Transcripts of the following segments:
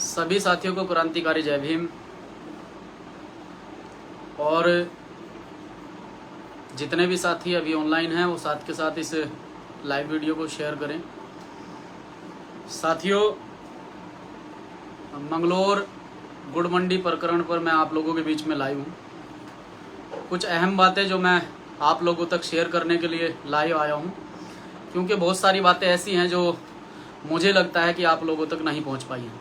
सभी साथियों को क्रांतिकारी जय भीम। और जितने भी साथी अभी ऑनलाइन हैं वो साथ के साथ इस लाइव वीडियो को शेयर करें। साथियों, मंगलोर गुड़ मंडी प्रकरण पर मैं आप लोगों के बीच में लाइव हूँ। कुछ अहम बातें जो मैं आप लोगों तक शेयर करने के लिए लाइव आया हूँ, क्योंकि बहुत सारी बातें ऐसी हैं जो मुझे लगता है कि आप लोगों तक नहीं पहुँच पाई हैं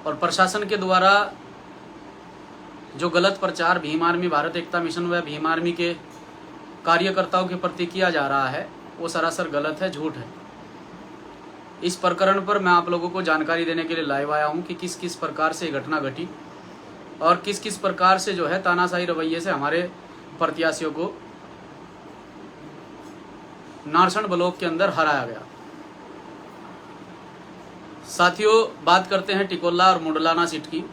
और प्रशासन के द्वारा जो गलत प्रचार भीम आर्मी, भारत एकता मिशन व भीम आर्मी के कार्यकर्ताओं के प्रति किया जा रहा है वो सरासर गलत है, झूठ है। इस प्रकरण पर मैं आप लोगों को जानकारी देने के लिए लाइव आया हूं कि किस किस प्रकार से घटना घटी और किस किस प्रकार से जो है तानाशाही रवैये से हमारे प्रत्याशियों को नारसण ब्लॉक के अंदर हराया गया। साथियों, बात करते हैं टिकोला और मुंडलाना सीट की,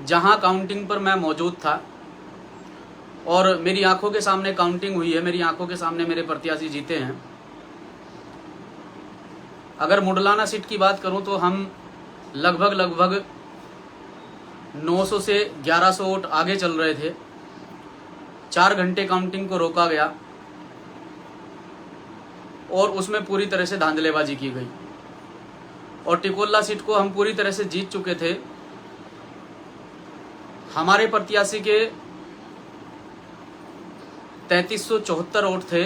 जहां काउंटिंग पर मैं मौजूद था और मेरी आंखों के सामने काउंटिंग हुई है, मेरी आंखों के सामने मेरे प्रत्याशी जीते हैं। अगर मुंडलाना सीट की बात करूं तो हम लगभग 900 से 1100 वोट आगे चल रहे थे। 4 घंटे काउंटिंग को रोका गया और उसमें पूरी तरह से धांधलेबाजी की गई और टिकोला सीट को हम पूरी तरह से जीत चुके थे। हमारे प्रत्याशी के 3374 वोट थे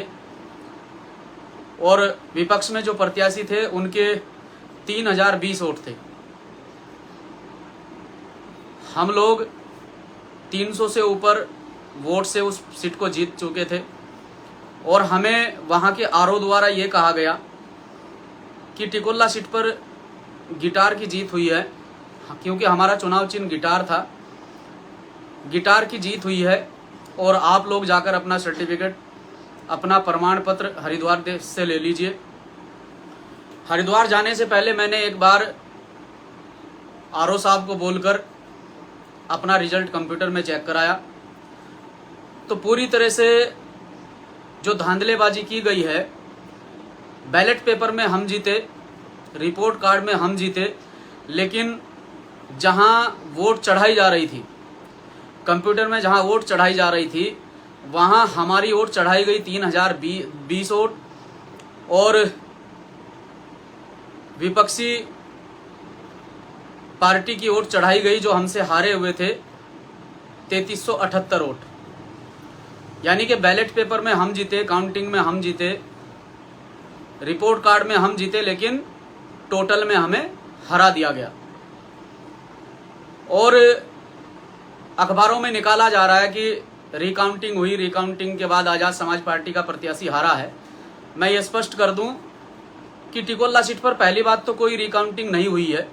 और विपक्ष में जो प्रत्याशी थे उनके 3020 वोट थे। हम लोग 300 से ऊपर वोट से उस सीट को जीत चुके थे और हमें वहां के आरओ द्वारा ये कहा गया कि टिकोला सीट पर गिटार की जीत हुई है, क्योंकि हमारा चुनाव चिन्ह गिटार था। गिटार की जीत हुई है और आप लोग जाकर अपना सर्टिफिकेट, अपना प्रमाण पत्र हरिद्वार से ले लीजिए। हरिद्वार जाने से पहले मैंने एक बार आरओ साहब को बोलकर अपना रिजल्ट कंप्यूटर में चेक कराया तो पूरी तरह से जो धांधलेबाजी की गई है, बैलेट पेपर में हम जीते, रिपोर्ट कार्ड में हम जीते, लेकिन जहां वोट चढ़ाई जा रही थी, कंप्यूटर में जहां वोट चढ़ाई जा रही थी, वहां हमारी वोट चढ़ाई गई 3020 वोट और विपक्षी पार्टी की वोट चढ़ाई गई जो हमसे हारे हुए थे 3378 वोट। यानी कि बैलेट पेपर में हम जीते, काउंटिंग में हम जीते, रिपोर्ट कार्ड में हम जीते, लेकिन टोटल में हमें हरा दिया गया। और अखबारों में निकाला जा रहा है कि रिकाउंटिंग हुई, रिकाउंटिंग के बाद आजाद समाज पार्टी का प्रत्याशी हारा है। मैं ये स्पष्ट कर दूं कि टिकोला सीट पर पहली बात तो कोई रिकाउंटिंग नहीं हुई है।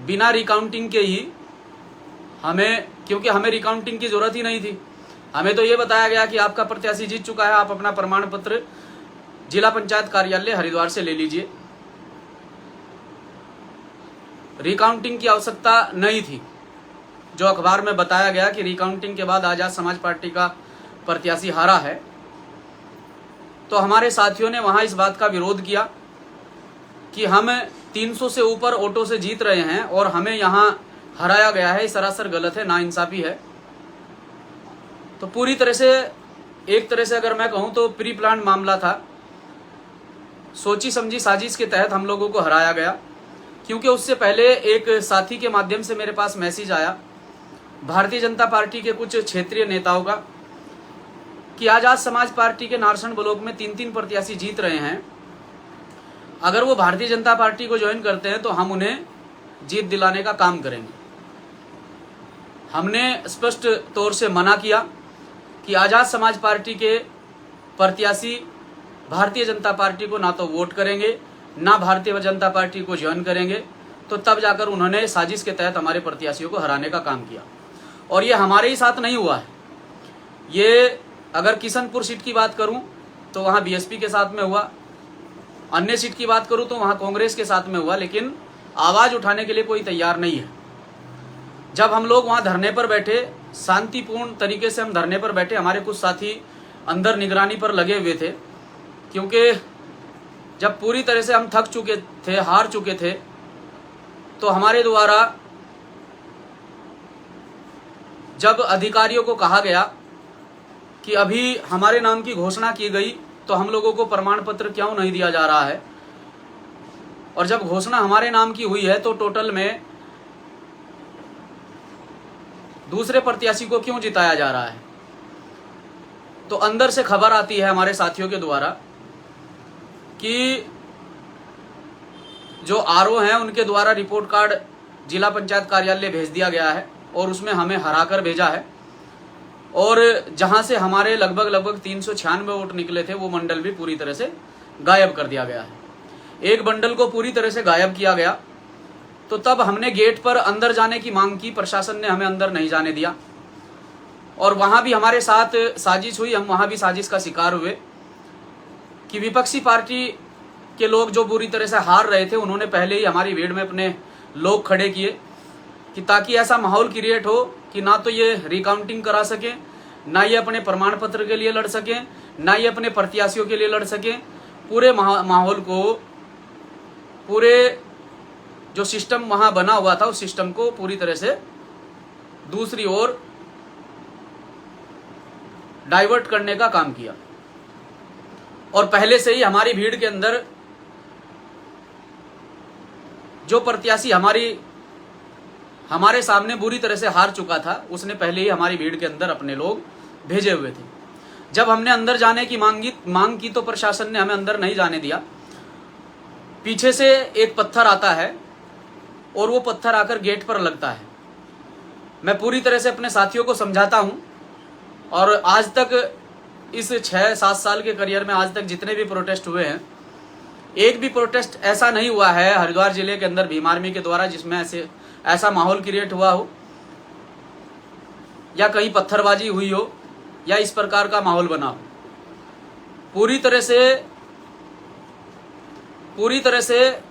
बिना रिकाउंटिंग के ही हमें, क्योंकि हमें रिकाउंटिंग की जरूरत ही नहीं थी, हमें तो ये बताया गया कि आपका प्रत्याशी जीत चुका है, आप अपना प्रमाण पत्र जिला पंचायत कार्यालय हरिद्वार से ले लीजिए। रिकाउंटिंग की आवश्यकता नहीं थी। जो अखबार में बताया गया कि रिकाउंटिंग के बाद आजाद समाज पार्टी का प्रत्याशी हारा है, तो हमारे साथियों ने वहां इस बात का विरोध किया कि हम 300 से ऊपर वोटों से जीत रहे हैं और हमें यहां हराया गया है, सरासर गलत है, नाइंसाफी है। तो पूरी तरह से, एक तरह से अगर मैं कहूं तो प्री प्लान मामला था। सोची समझी साजिश के तहत हम लोगों को हराया गया, क्योंकि उससे पहले एक साथी के माध्यम से मेरे पास मैसेज आया भारतीय जनता पार्टी के कुछ क्षेत्रीय नेताओं का कि आजाद समाज पार्टी के नारसण ब्लॉक में 3 प्रत्याशी जीत रहे हैं, अगर वो भारतीय जनता पार्टी को ज्वाइन करते हैं तो हम उन्हें जीत दिलाने का काम करेंगे। हमने स्पष्ट तौर से मना किया कि आजाद समाज पार्टी के प्रत्याशी भारतीय जनता पार्टी को ना तो वोट करेंगे, ना भारतीय जनता पार्टी को ज्वाइन करेंगे। तो तब जाकर उन्होंने साजिश के तहत हमारे प्रत्याशियों को हराने का काम किया और ये हमारे ही साथ नहीं हुआ है। ये अगर किशनपुर सीट की बात करूं तो वहां बीएसपी के साथ में हुआ, अन्य सीट की बात करूं तो वहां कांग्रेस के साथ में हुआ, लेकिन आवाज उठाने के लिए कोई तैयार नहीं है। जब हम लोग वहां धरने पर बैठे, शांतिपूर्ण तरीके से हम धरने पर बैठे, हमारे कुछ साथी अंदर निगरानी पर लगे हुए थे, क्योंकि जब पूरी तरह से हम थक चुके थे, हार चुके थे, तो हमारे द्वारा जब अधिकारियों को कहा गया कि अभी हमारे नाम की घोषणा की गई तो हम लोगों को प्रमाण पत्र क्यों नहीं दिया जा रहा है, और जब घोषणा हमारे नाम की हुई है तो टोटल में दूसरे प्रत्याशी को क्यों जिताया जा रहा है। तो अंदर से खबर आती है हमारे साथियों के द्वारा कि जो आरओ हैं उनके द्वारा रिपोर्ट कार्ड जिला पंचायत कार्यालय भेज दिया गया है और उसमें हमें हराकर भेजा है, और जहां से हमारे लगभग 396 वोट निकले थे वो मंडल भी पूरी तरह से गायब कर दिया गया है। एक बंडल को पूरी तरह से गायब किया गया। तो तब हमने गेट पर अंदर जाने की मांग की, प्रशासन ने हमें अंदर नहीं जाने दिया, और वहां भी हमारे साथ साजिश हुई। हम वहां भी साजिश का शिकार हुए कि विपक्षी पार्टी के लोग जो बुरी तरह से हार रहे थे उन्होंने पहले ही हमारी भीड़ में अपने लोग खड़े किए कि ताकि ऐसा माहौल क्रिएट हो कि ना तो ये रिकाउंटिंग करा सके, ना ये अपने प्रमाण पत्र के लिए लड़ सके, ना ये अपने प्रत्याशियों के लिए लड़ सके। पूरे माहौल को, पूरे जो सिस्टम वहां बना हुआ था उस सिस्टम को पूरी तरह से दूसरी ओर डाइवर्ट करने का काम किया। और पहले से ही हमारी भीड़ के अंदर जो प्रत्याशी हमारे सामने बुरी तरह से हार चुका था उसने पहले ही हमारी भीड़ के अंदर अपने लोग भेजे हुए थे। जब हमने अंदर जाने की मांग की तो प्रशासन ने हमें अंदर नहीं जाने दिया। पीछे से एक पत्थर आता है और वो पत्थर आकर गेट पर लगता है। मैं पूरी तरह से अपने साथियों को समझाता हूं, और आज तक इस 6-7 साल के करियर में आज तक जितने भी प्रोटेस्ट हुए हैं, एक भी प्रोटेस्ट ऐसा नहीं हुआ है हरिद्वार जिले के अंदर भीम आर्मी के द्वारा जिसमें ऐसा माहौल क्रिएट हुआ हो या कहीं पत्थरबाजी हुई हो या इस प्रकार का माहौल बना हो। पूरी तरह से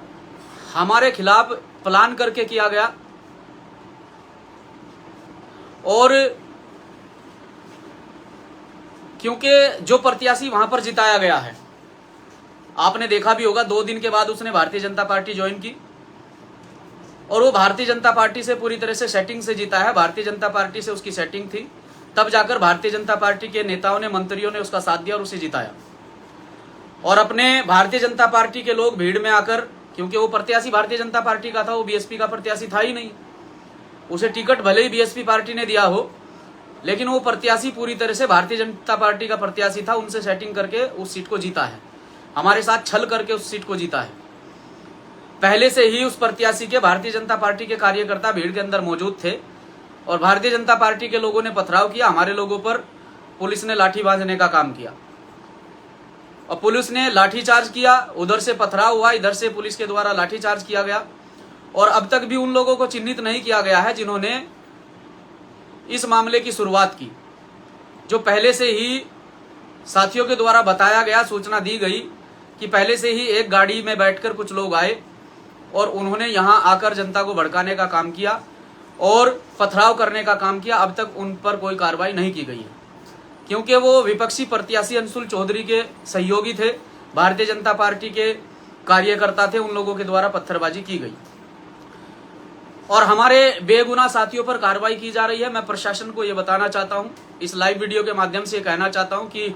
हमारे खिलाफ प्लान करके किया गया, और क्योंकि जो प्रत्याशी वहां पर जिताया गया है, आपने देखा भी होगा 2 दिन के बाद उसने भारतीय जनता पार्टी ज्वाइन की, और वो भारतीय जनता पार्टी से पूरी तरह से सेटिंग से जीता है। भारतीय जनता पार्टी से उसकी सेटिंग थी, तब जाकर भारतीय जनता पार्टी के नेताओं ने, मंत्रियों ने उसका साथ दिया और उसे जिताया। और अपने भारतीय जनता पार्टी के लोग भीड़ में आकर, क्योंकि वो प्रत्याशी भारतीय जनता पार्टी का था, वो बीएसपी का प्रत्याशी था ही नहीं, उसे टिकट भले ही बीएसपी पार्टी ने दिया हो, लेकिन वो प्रत्याशी पूरी तरह से भारतीय जनता पार्टी का प्रत्याशी था। उनसे सेटिंग करके उस सीट को जीता है, हमारे साथ छल करके उस सीट को जीता है। पहले से ही उस प्रत्याशी के भारतीय जनता पार्टी के कार्यकर्ता भीड़ के अंदर मौजूद थे, और भारतीय जनता पार्टी के लोगों ने पथराव किया हमारे लोगों पर। पुलिस ने लाठी बांधने का काम किया, और पुलिस ने लाठीचार्ज किया, उधर से पथराव हुआ, इधर से पुलिस के द्वारा लाठीचार्ज किया गया। और अब तक भी उन लोगों को चिन्हित नहीं किया गया है जिन्होंने इस मामले की शुरुआत की। जो पहले से ही साथियों के द्वारा बताया गया, सूचना दी गई कि पहले से ही एक गाड़ी में बैठकर कुछ लोग आए और उन्होंने यहां आकर जनता को भड़काने का काम किया और पथराव करने का काम किया। अब तक उन पर कोई कार्रवाई नहीं की गई है, क्योंकि वो विपक्षी प्रत्याशी अंशुल चौधरी के सहयोगी थे, भारतीय जनता पार्टी के कार्यकर्ता थे, उन लोगों के द्वारा पत्थरबाजी की गई और हमारे बेगुनाह साथियों पर कार्रवाई की जा रही है। मैं प्रशासन को ये बताना चाहता हूं, इस लाइव वीडियो के माध्यम से कहना चाहता हूं कि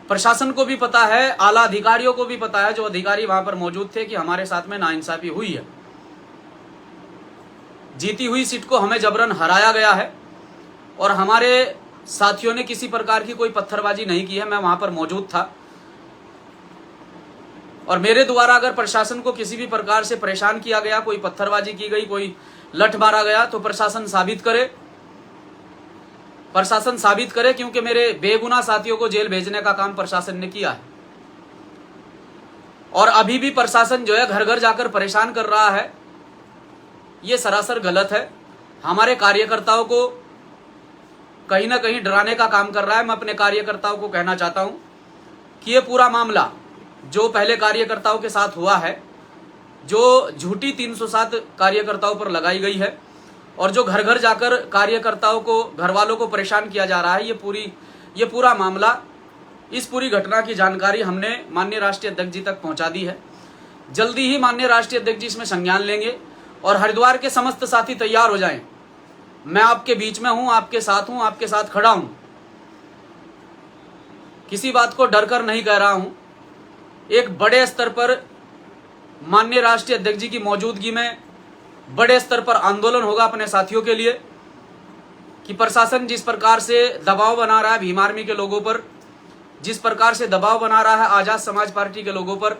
प्रशासन को भी पता है, आला अधिकारियों को भी पता है, जो अधिकारी वहां पर मौजूद थे, कि हमारे साथ में नाइंसाफी हुई है। जीती हुई सीट को हमें जबरन हराया गया है और हमारे साथियों ने किसी प्रकार की कोई पत्थरबाजी नहीं की है। मैं वहां पर मौजूद था और मेरे द्वारा अगर प्रशासन को किसी भी प्रकार से परेशान किया गया, कोई पत्थरबाजी की गई, कोई लठ मारा गया, तो प्रशासन साबित करे, प्रशासन साबित करे, क्योंकि मेरे बेगुनाह साथियों को जेल भेजने का काम प्रशासन ने किया है। और अभी भी प्रशासन जो है घर घर जाकर परेशान कर रहा है, ये सरासर गलत है। हमारे कार्यकर्ताओं को कहीं ना कहीं डराने का काम कर रहा है। मैं अपने कार्यकर्ताओं को कहना चाहता हूं कि ये पूरा मामला जो पहले कार्यकर्ताओं के साथ हुआ है, जो झूठी 307 कार्यकर्ताओं पर लगाई गई है और जो घर घर जाकर कार्यकर्ताओं को, घर वालों को परेशान किया जा रहा है, ये पूरा मामला, इस पूरी घटना की जानकारी हमने माननीय राष्ट्रीय अध्यक्ष जी तक पहुंचा दी है। जल्दी ही माननीय राष्ट्रीय अध्यक्ष जी इसमें संज्ञान लेंगे और हरिद्वार के समस्त साथी तैयार हो जाएं। मैं आपके बीच में हूं, आपके साथ खड़ा हूं। किसी बात को डर कर नहीं कह रहा हूं। एक बड़े स्तर पर माननीय राष्ट्रीय अध्यक्ष जी की मौजूदगी में बड़े स्तर पर आंदोलन होगा अपने साथियों के लिए कि प्रशासन जिस प्रकार से दबाव बना रहा है भीम आर्मी के लोगों पर, जिस प्रकार से दबाव बना रहा है आजाद समाज पार्टी के लोगों पर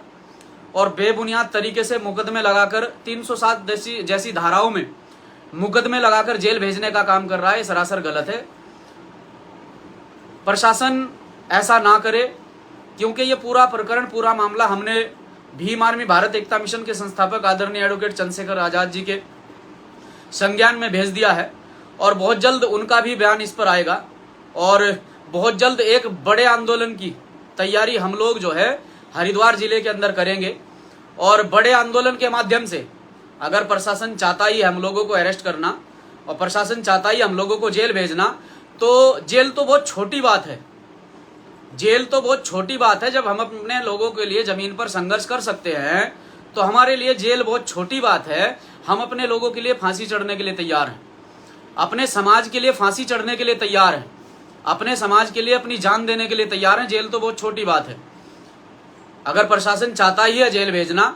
और बेबुनियाद तरीके से मुकदमे लगाकर 307 जैसी धाराओं में मुकदमे लगाकर जेल भेजने का काम कर रहा है, सरासर गलत है। प्रशासन ऐसा ना करे, क्योंकि ये पूरा प्रकरण, पूरा मामला हमने भीम आर्मी भारत एकता मिशन के संस्थापक आदरणीय एडवोकेट चंद्रशेखर आजाद जी के संज्ञान में भेज दिया है और बहुत जल्द उनका भी बयान इस पर आएगा और बहुत जल्द एक बड़े आंदोलन की तैयारी हम लोग जो है हरिद्वार जिले के अंदर करेंगे। और बड़े आंदोलन के माध्यम से अगर प्रशासन चाहता ही हम लोगों को अरेस्ट करना और प्रशासन चाहता ही हम लोगों को जेल भेजना, तो जेल तो बहुत छोटी बात है। जेल तो बहुत छोटी बात है। जब हम अपने लोगों के लिए जमीन पर संघर्ष कर सकते हैं तो हमारे लिए जेल बहुत छोटी बात है। हम अपने लोगों के लिए फांसी चढ़ने के लिए तैयार हैं, अपने समाज के लिए फांसी चढ़ने के लिए तैयार हैं, अपने समाज के लिए अपनी जान देने के लिए तैयार हैं। जेल तो बहुत छोटी बात है। अगर प्रशासन चाहता ही है जेल भेजना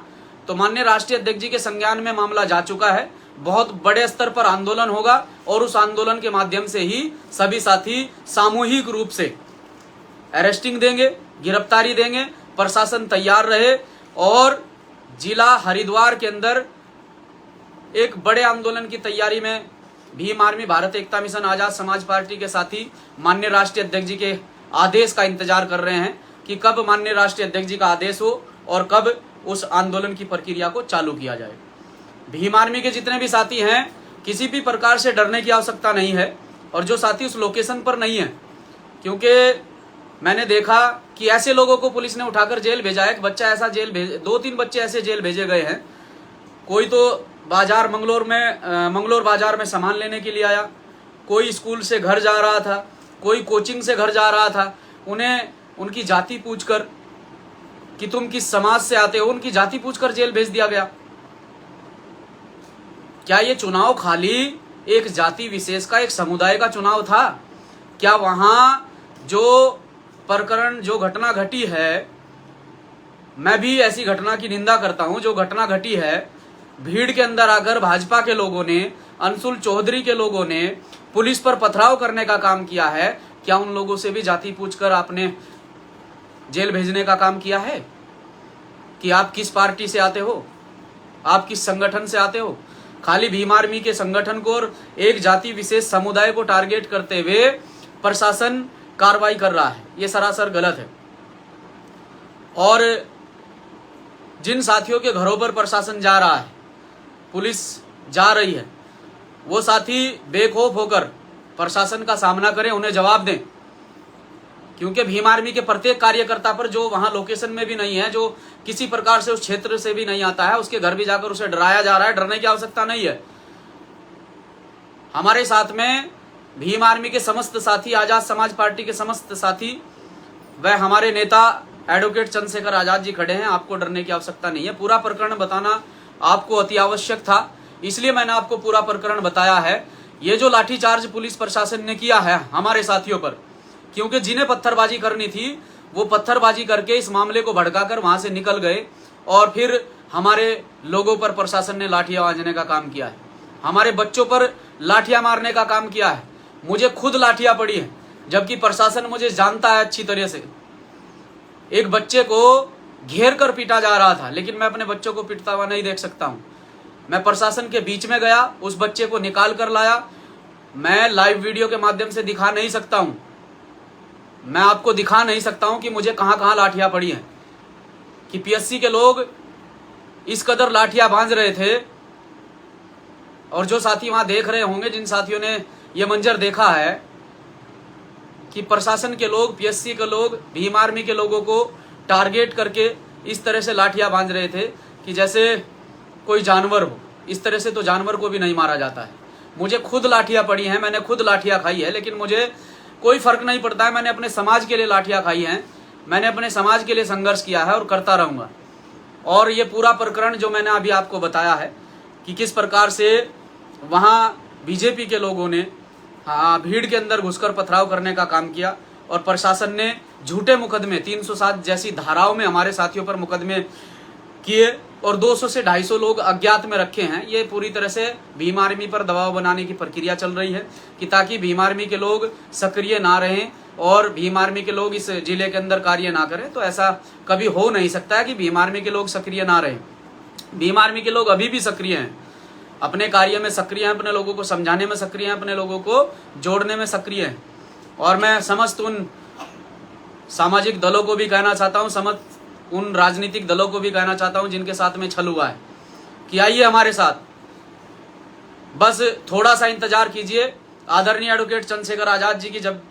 तो माननीय राष्ट्रीय अध्यक्ष जी के संज्ञान में मामला जा चुका है। बहुत बड़े स्तर पर आंदोलन होगा और उस आंदोलन के माध्यम से ही सभी साथी सामूहिक रूप से अरेस्टिंग देंगे, गिरफ्तारी देंगे। प्रशासन तैयार रहे और जिला हरिद्वार के अंदर एक बड़े आंदोलन की तैयारी में भीम आर्मी भारत एकता मिशन आजाद समाज पार्टी के साथी माननीय राष्ट्रीय अध्यक्ष जी के आदेश का इंतजार कर रहे हैं कि कब माननीय राष्ट्रीय अध्यक्ष जी का आदेश हो और कब उस आंदोलन की प्रक्रिया को चालू किया जाए। भीम आर्मी के जितने भी साथी हैं, किसी भी प्रकार से डरने की आवश्यकता नहीं है। और जो साथी उस लोकेशन पर नहीं है, क्योंकि मैंने देखा कि ऐसे लोगों को पुलिस ने उठाकर जेल भेजा है। एक बच्चा ऐसा जेल भेज, 2-3 बच्चे ऐसे जेल भेजे गए हैं। कोई तो बाजार मंगलोर बाजार में सामान लेने के लिए आया, कोई स्कूल से घर जा रहा था, कोई कोचिंग से घर जा रहा था। उन्हें उनकी जाति पूछकर कि तुम किस समाज से आते हो, उनकी जाति पूछकर जेल भेज दिया गया। क्या ये चुनाव खाली एक जाति विशेष का, एक समुदाय का चुनाव था? क्या वहां जो प्रकरण, जो घटना घटी है, मैं भी ऐसी घटना की निंदा करता हूं, जो घटना घटी है भीड़ के अंदर आकर भाजपा के लोगों ने, अंशुल चौधरी के लोगों ने पुलिस पर पथराव करने का काम किया है। क्या उन लोगों से भी जाति पूछकर आपने जेल भेजने का काम किया है कि आप किस पार्टी से आते हो, आप किस संगठन से आते हो? खाली भीम आर्मी के संगठन को और एक जाति विशेष समुदाय को टारगेट करते हुए प्रशासन कार्रवाई कर रहा है। ये सरासर गलत है। और जिन साथियों के घरों पर प्रशासन जा रहा है, पुलिस जा रही है, वो साथी बेखौफ होकर प्रशासन का सामना करें, उन्हें जवाब दें। क्योंकि भीम आर्मी के प्रत्येक कार्यकर्ता पर, जो वहां लोकेशन में भी नहीं है, जो किसी प्रकार से उस क्षेत्र से भी नहीं आता है, उसके घर भी जाकर उसे डराया जा रहा है। डरने की आवश्यकता नहीं है। हमारे साथ में भीम आर्मी के समस्त साथी, आजाद समाज पार्टी के समस्त साथी, वह हमारे नेता एडवोकेट चंद्रशेखर आजाद जी खड़े हैं। आपको डरने की आवश्यकता नहीं है। पूरा प्रकरण बताना आपको अति आवश्यक था, इसलिए मैंने आपको पूरा प्रकरण बताया है। ये जो लाठीचार्ज पुलिस प्रशासन ने किया है हमारे साथियों पर, क्योंकि जिन्हें पत्थरबाजी करनी थी वो पत्थरबाजी करके इस मामले को भड़काकर वहां से निकल गए और फिर हमारे लोगों पर प्रशासन ने लाठियां बांधने का काम किया है, हमारे बच्चों पर लाठियां मारने का काम किया है। मुझे खुद लाठियां पड़ी है, जबकि प्रशासन मुझे जानता है अच्छी तरह से। एक बच्चे को घेर कर पीटा जा रहा था, लेकिन मैं अपने बच्चों को पीटता हुआ नहीं देख सकता हूं। मैं प्रशासन के बीच में गया, उस बच्चे को निकाल कर लाया। मैं लाइव वीडियो के माध्यम से दिखा नहीं सकता हूं, मैं आपको दिखा नहीं सकता हूं कि मुझे कहां कहां लाठियां पड़ी हैं, कि पीएससी के लोग इस कदर लाठियां बांध रहे थे। और जो साथी वहां देख रहे होंगे, जिन साथियों ने यह मंजर देखा है कि प्रशासन के लोग, पीएससी के लोग भीम आर्मी के लोगों को टारगेट करके इस तरह से लाठियां बांध रहे थे कि जैसे कोई जानवर हो। इस तरह से तो जानवर को भी नहीं मारा जाता है। मुझे खुद लाठियां पड़ी हैं, मैंने खुद लाठियां खाई है, लेकिन मुझे कोई फर्क नहीं पड़ता है। मैंने अपने समाज के लिए लाठियां खाई हैं, मैंने अपने समाज के लिए संघर्ष किया है और करता रहूंगा। और ये पूरा प्रकरण जो मैंने अभी आपको बताया है कि किस प्रकार से वहाँ बीजेपी के लोगों ने भीड़ के अंदर घुसकर पथराव करने का काम किया और प्रशासन ने झूठे मुकदमे 307 जैसी धाराओं में हमारे साथियों पर मुकदमे किए और 200 से 250 लोग अज्ञात में रखे हैं। ये पूरी तरह से भीम आर्मी पर दबाव बनाने की प्रक्रिया चल रही है कि ताकि भीम आर्मी के लोग सक्रिय ना रहें और भीम आर्मी के लोग इस जिले के अंदर कार्य ना करें। तो ऐसा कभी हो नहीं सकता है कि भीम आर्मी के लोग सक्रिय ना रहें। भीम आर्मी के लोग अभी भी सक्रिय हैं, अपने कार्य में सक्रिय हैं, अपने लोगों को समझाने में सक्रिय हैं, अपने लोगों को जोड़ने में सक्रिय हैं। और मैं समस्त उन सामाजिक दलों को भी कहना चाहता हूं, समस्त उन राजनीतिक दलों को भी कहना चाहता हूं जिनके साथ में छल हुआ है कि आइए हमारे साथ, बस थोड़ा सा इंतजार कीजिए। आदरणीय एडवोकेट चंद्रशेखर आजाद जी की जब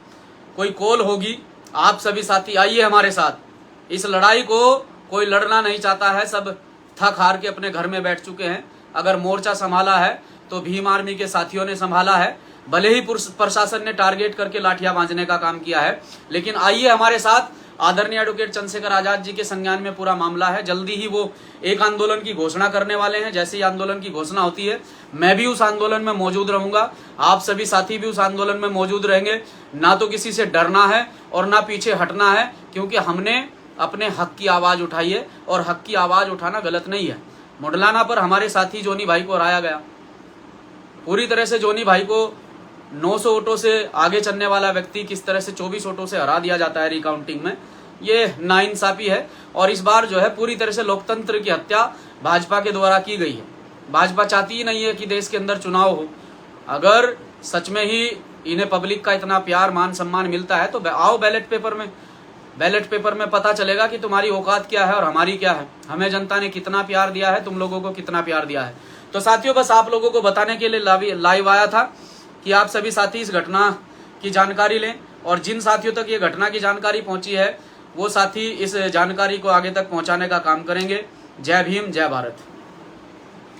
कोई कॉल होगी, आप सभी साथी आइए हमारे साथ। इस लड़ाई को कोई लड़ना नहीं चाहता है, सब थक हार के अपने घर में बैठ चुके हैं। अगर मोर्चा संभाला है तो भीम आर्मी के साथियों ने संभाला है, भले ही प्रशासन ने टारगेट करके लाठियां बांधने का काम किया है, लेकिन आइए हमारे साथ। आदरणीय एडवोकेट चंद्रशेखर आजाद जी के संज्ञान में पूरा मामला है। जल्दी ही वो एक आंदोलन की घोषणा करने वाले हैं। जैसे ही आंदोलन की घोषणा होती है मैं भी उस आंदोलन में मौजूद रहूंगा, आप सभी साथी भी उस आंदोलन में मौजूद रहेंगे। ना तो किसी से डरना है और ना पीछे हटना है, क्योंकि हमने अपने हक की आवाज उठाई है और हक की आवाज उठाना गलत नहीं है। मुडलाना पर हमारे साथी जोनी भाई को हराया गया, पूरी तरह से जोनी भाई को 900 वोटों से आगे चलने वाला व्यक्ति किस तरह से 24 वोटों से हरा दिया जाता है रिकाउंटिंग में, ये नाइंसाफी है। और इस बार जो है पूरी तरह से लोकतंत्र की हत्या भाजपा के द्वारा की गई है। भाजपा चाहती ही नहीं है कि देश के अंदर चुनाव हो। अगर सच में ही इन्हें पब्लिक का इतना प्यार मान सम्मान मिलता है तो आओ बैलेट पेपर में पता चलेगा कि तुम्हारी औकात क्या है और हमारी क्या है, हमें जनता ने कितना प्यार दिया है, तुम लोगों को कितना प्यार दिया है। तो साथियों, बस आप लोगों को बताने के लिए लाइव आया था कि आप सभी साथी इस घटना की जानकारी लें और जिन साथियों तक ये घटना की जानकारी पहुंची है वो साथी इस जानकारी को आगे तक पहुंचाने का काम करेंगे। जय भीम, जय भारत।